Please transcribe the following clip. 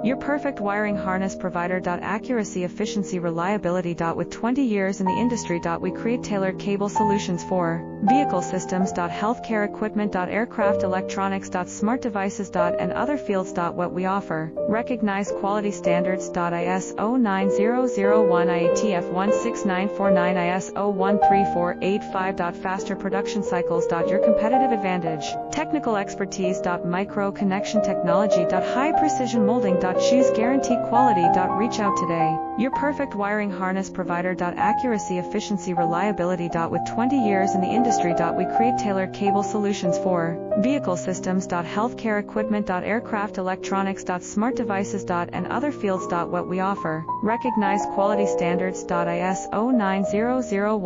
Your perfect wiring harness provider. Accuracy, efficiency, reliability. With 20 years in the industry. We create tailored cable solutions for vehicle systems. Healthcare equipment. Aircraft electronics. Smart devices. And other fields. What we offer. Recognized quality standards. ISO 9001 IATF 16949 ISO 13485. Faster production cycles. Your competitive advantage. Technical expertise. Micro connection technology. High precision molding. Choose guarantee quality. Reach out today. Your perfect wiring harness provider. Accuracy, efficiency, reliability. With 20 years in the industry. We create tailored cable solutions for vehicle systems. Healthcare equipment. Aircraft electronics. Smart devices. And other fields. What we offer. Recognized quality standards. ISO 9001